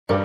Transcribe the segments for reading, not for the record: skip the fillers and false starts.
Yo,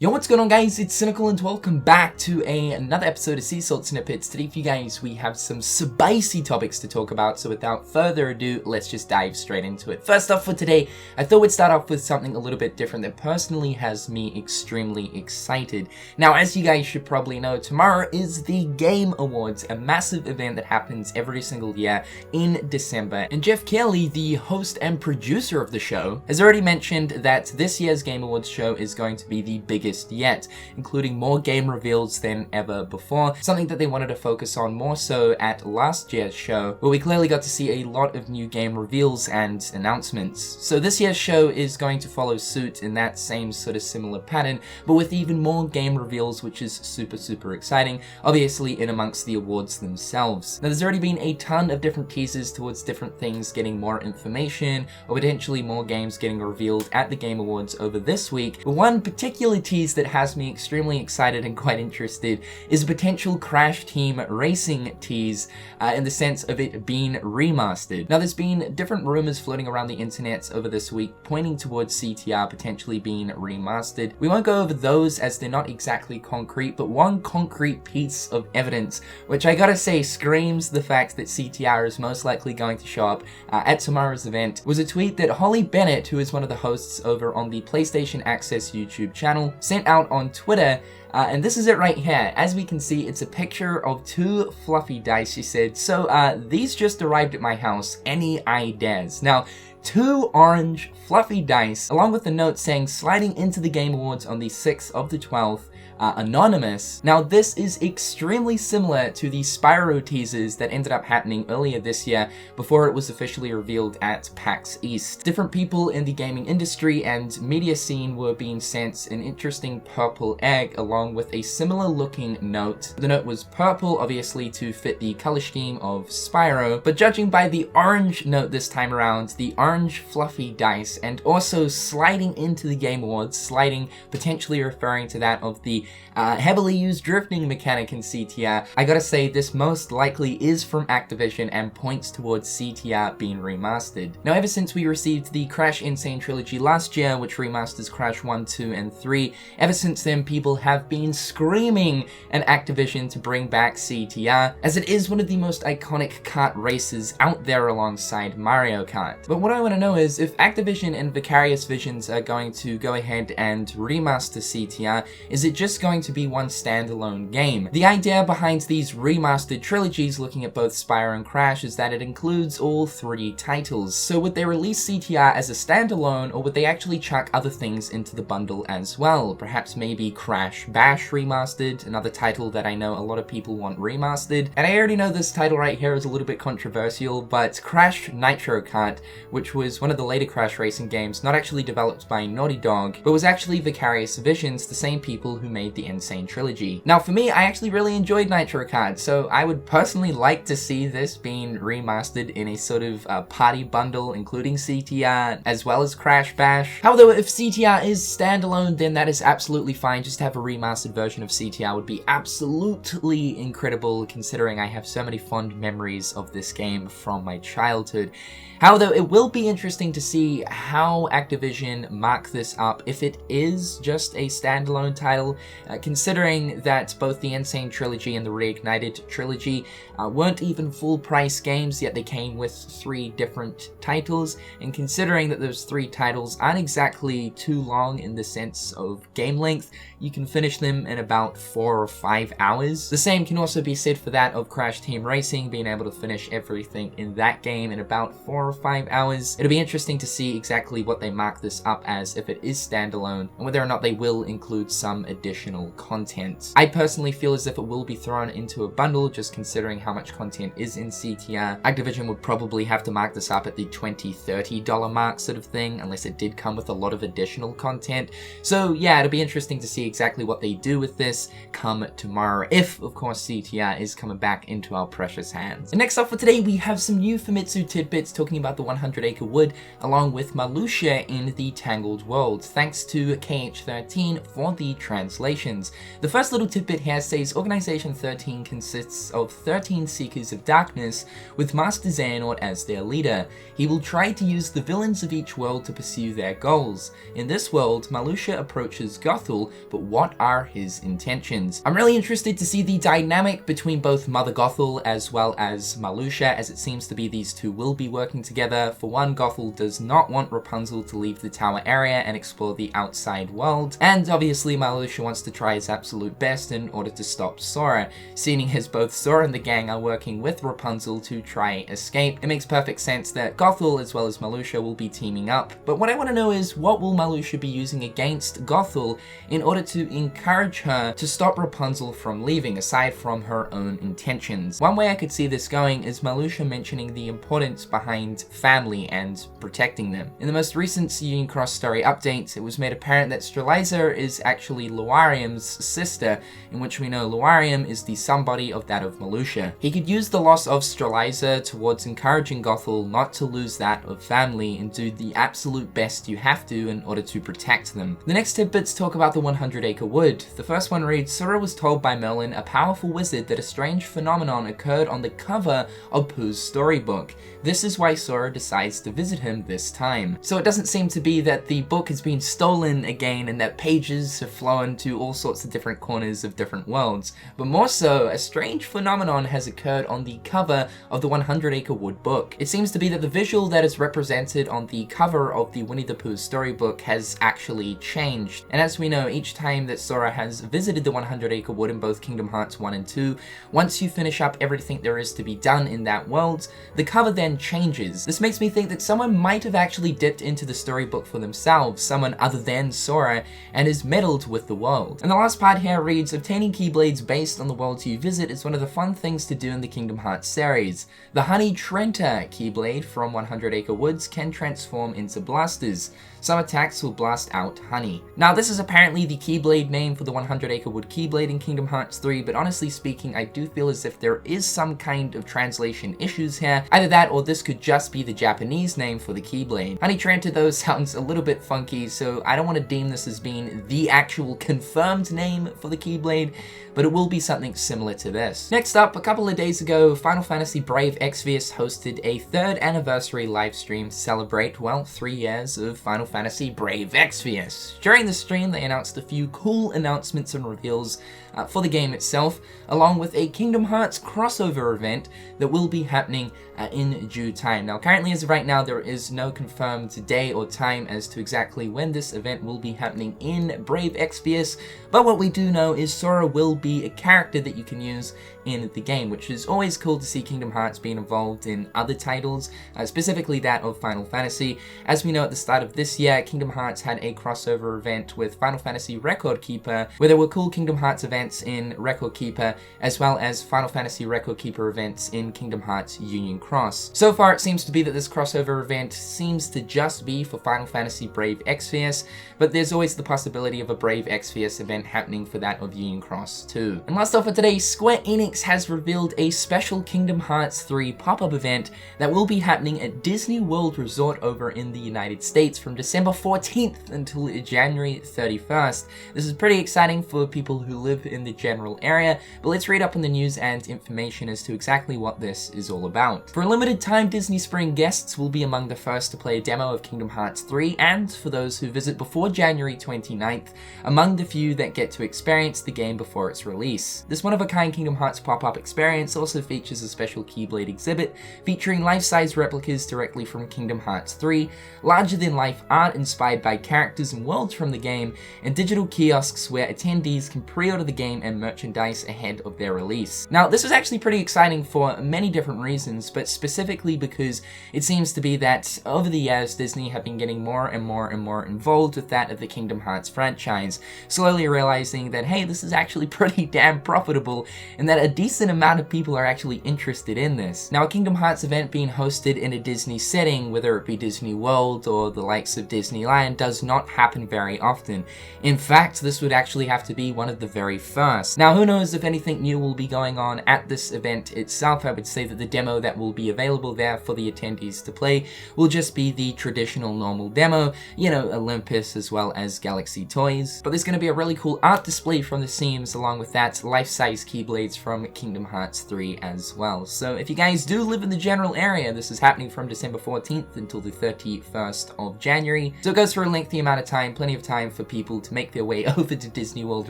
what's going on guys, it's Cynical and welcome back to another episode of Sea Salt Snippets. Today for you guys we have some spicy topics to talk about, so without further ado, let's just dive straight into it. First off for today, I thought we'd start off with something a little bit different that personally has me extremely excited. Now as you guys should probably know, tomorrow is the Game Awards, a massive event that happens every single year in December. And Jeff Kelly, the host and producer of the show, has already mentioned that this year's Game Awards show is going to be the biggest yet, including more game reveals than ever before, something that they wanted to focus on more so at last year's show, where we clearly got to see a lot of new game reveals and announcements. So this year's show is going to follow suit in that same sort of similar pattern, but with even more game reveals, which is super exciting, obviously in amongst the awards themselves. Now there's already been a ton of different teasers towards different things getting more information, or potentially more games getting revealed at the Game Awards over this week, but one particular tease that has me extremely excited and quite interested is a potential Crash Team Racing tease in the sense of it being remastered. Now there's been different rumors floating around the internet over this week pointing towards CTR potentially being remastered. We won't go over those as they're not exactly concrete, but one concrete piece of evidence, which I gotta say screams the fact that CTR is most likely going to show up at tomorrow's event, was a tweet that Holly Bennett, who is one of the hosts over on the PlayStation Access YouTube channel, sent out on Twitter, and this is it right here. As we can see, it's a picture of two fluffy dice. She said, so these just arrived at my house, any ideas? Now, two orange fluffy dice, along with the note saying sliding into the Game Awards on the 6th of the 12th, anonymous. Now this is extremely similar to the Spyro teasers that ended up happening earlier this year before it was officially revealed at PAX East. Different people in the gaming industry and media scene were being sent an interesting purple egg along with a similar looking note. The note was purple, obviously to fit the color scheme of Spyro, but judging by the orange note this time around, the orange fluffy dice, and also sliding into the Game Awards, sliding potentially referring to that of the heavily used drifting mechanic in CTR, I gotta say this most likely is from Activision and points towards CTR being remastered. Now ever since we received the Crash N. Sane Trilogy last year, which remasters Crash 1, 2, and 3, ever since then people have been screaming at Activision to bring back CTR, as it is one of the most iconic kart races out there alongside Mario Kart. But what I want to know is if Activision and Vicarious Visions are going to go ahead and remaster CTR, is it just going to be one standalone game? The idea behind these remastered trilogies looking at both Spyro and Crash is that it includes all three titles. So would they release CTR as a standalone, or would they actually chuck other things into the bundle as well? Perhaps maybe Crash Bash Remastered, another title that I know a lot of people want remastered. And I already know this title right here is a little bit controversial, but Crash Nitro Kart, which was one of the later Crash racing games, not actually developed by Naughty Dog, but was actually Vicarious Visions, the same people who made the N. Sane Trilogy. Now for me, I actually really enjoyed Nitro Kart, so I would personally like to see this being remastered in a sort of party bundle, including CTR, as well as Crash Bash. However, if CTR is standalone, then that is absolutely fine. Just to have a remastered version of CTR would be absolutely incredible, considering I have so many fond memories of this game from my childhood. However, it will be interesting to see how Activision mark this up if it is just a standalone title, considering that both the N. Sane Trilogy and the Reignited Trilogy weren't even full-price games, yet they came with 3 different titles, and considering that those 3 titles aren't exactly too long in the sense of game length, you can finish them in about 4 or 5 hours. The same can also be said for that of Crash Team Racing, being able to finish everything in that game in about 4 or 5 hours. It'll be interesting to see exactly what they mark this up as if it is standalone, and whether or not they will include some additional content. I personally feel as if it will be thrown into a bundle, just considering how much content is in CTR. Activision would probably have to mark this up at the $20, $30 mark sort of thing, unless it did come with a lot of additional content. So yeah, it'll be interesting to see exactly what they do with this come tomorrow, if of course CTR is coming back into our precious hands. And next up for today, we have some new Famitsu tidbits talking about the 100 Acre Wood, along with Marluxia in the Tangled World. Thanks to KH3 for the translation. translations. The first little tidbit here says Organization 13 consists of 13 Seekers of Darkness with Master Xehanort as their leader. He will try to use the villains of each world to pursue their goals. In this world, Malusha approaches Gothel, but what are his intentions? I'm really interested to see the dynamic between both Mother Gothel as well as Malusha, as it seems to be these two will be working together. For one, Gothel does not want Rapunzel to leave the tower area and explore the outside world, and obviously Malusha wants to try his absolute best in order to stop Sora. Seeing as both Sora and the gang are working with Rapunzel to try escape, it makes perfect sense that Gothel as well as Malusha will be teaming up. But what I want to know is, what will Malusha be using against Gothel in order to encourage her to stop Rapunzel from leaving, aside from her own intentions? One way I could see this going is Malusha mentioning the importance behind family and protecting them. In the most recent Union Cross story update, it was made apparent that Streliza is actually Luarium's sister, in which we know Luarium is the somebody of that of Malusha. He could use the loss of Streliza towards encouraging Gothel not to lose that of family and do the absolute best you have to in order to protect them. The next tidbits talk about the 100 Acre Wood. The first one reads, Sora was told by Merlin, a powerful wizard, that a strange phenomenon occurred on the cover of Pooh's storybook. This is why Sora decides to visit him this time. So it doesn't seem to be that the book has been stolen again and that pages have flown to all sorts of different corners of different worlds, but more so, a strange phenomenon has occurred on the cover of the 100 Acre Wood book. It seems to be that the visual that is represented on the cover of the Winnie the Pooh storybook has actually changed. And as we know, each time that Sora has visited the 100 Acre Wood in both Kingdom Hearts 1 and 2, once you finish up everything there is to be done in that world, the cover then changes. This makes me think that someone might have actually dipped into the storybook for themselves, someone other than Sora, and is meddled with the world. And the last part here reads, obtaining Keyblades based on the worlds you visit is one of the fun things to do in the Kingdom Hearts series. The Honey Trenta Keyblade from 100 Acre Woods can transform into blasters. Some attacks will blast out honey. Now, this is apparently the Keyblade name for the 100 Acre Wood Keyblade in Kingdom Hearts 3, but honestly speaking, I do feel as if there is some kind of translation issues here. Either that, or this could just be the Japanese name for the Keyblade. Honey Trenta, though, sounds a little bit funky, so I don't want to deem this as being the actual confirmed name for the Keyblade, but it will be something similar to this. Next up, a couple of days ago, Final Fantasy Brave Exvius hosted a 3rd anniversary livestream to celebrate, well, 3 years of Final Fantasy Brave Exvius. During the stream, they announced a few cool announcements and reveals for the game itself, along with a Kingdom Hearts crossover event that will be happening in due time. Now, currently, as of right now, there is no confirmed day or time as to exactly when this event will be happening in Brave Exvius, but what we do know is Sora will be a character that you can use in the game, which is always cool to see Kingdom Hearts being involved in other titles, specifically that of Final Fantasy. As we know, at the start of this year, Kingdom Hearts had a crossover event with Final Fantasy Record Keeper, where there were cool Kingdom Hearts events in Record Keeper, as well as Final Fantasy Record Keeper events in Kingdom Hearts Union Cross. So far, it seems to be that this crossover event seems to just be for Final Fantasy Brave Exvius, but there's always the possibility of a Brave Exvius event happening for that of Union Cross too. And last off for today, Square Enix has revealed a special Kingdom Hearts 3 pop-up event that will be happening at Disney World Resort over in the United States from December 14th until January 31st. This is pretty exciting for people who live in the general area, but let's read up on the news and information as to exactly what this is all about. For a limited time, Disney Spring guests will be among the first to play a demo of Kingdom Hearts 3, and for those who visit before January 29th, among the few that get to experience the game before its release. This one-of-a-kind Kingdom Hearts pop-up experience also features a special Keyblade exhibit featuring life-size replicas directly from Kingdom Hearts 3, larger-than-life art inspired by characters and worlds from the game, and digital kiosks where attendees can pre-order the game and merchandise ahead of their release. Now, this is actually pretty exciting for many different reasons, but specifically because it seems to be that over the years, Disney have been getting more and more and more involved with that of the Kingdom Hearts franchise, slowly realizing that, hey, this is actually pretty damn profitable, and that a decent amount of people are actually interested in this. Now, a Kingdom Hearts event being hosted in a Disney setting, whether it be Disney World or the likes of Disneyland, does not happen very often. In fact, this would actually have to be one of the very first. Now, who knows if anything new will be going on at this event itself. I would say that the demo that will be available there for the attendees to play will just be the traditional normal demo, you know, Olympus as well as Galaxy Toys. But there's going to be a really cool art display from the Sims, along with that life-size Keyblades from Kingdom Hearts 3 as well. So if you guys do live in the general area, this is happening from December 14th until the 31st of January. So it goes for a lengthy amount of time, plenty of time for people to make their way over to Disney World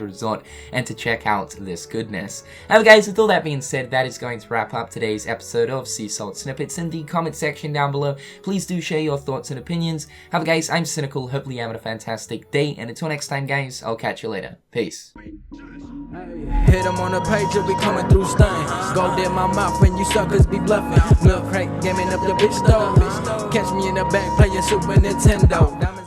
Resort and to check out this goodness. However guys, with all that being said, that is going to wrap up today's episode of Sea Salt Snippets. In the comment section down below, please do share your thoughts and opinions. However guys, I'm Cynical, hopefully you're having a fantastic day, and until next time guys, I'll catch you later. Peace. Hit them on the page, you'll be coming through stain. Gold in my mouth when you suckers be bluffing. Milk crate, gaming up your bitch though. Catch me in the back playing Super Nintendo.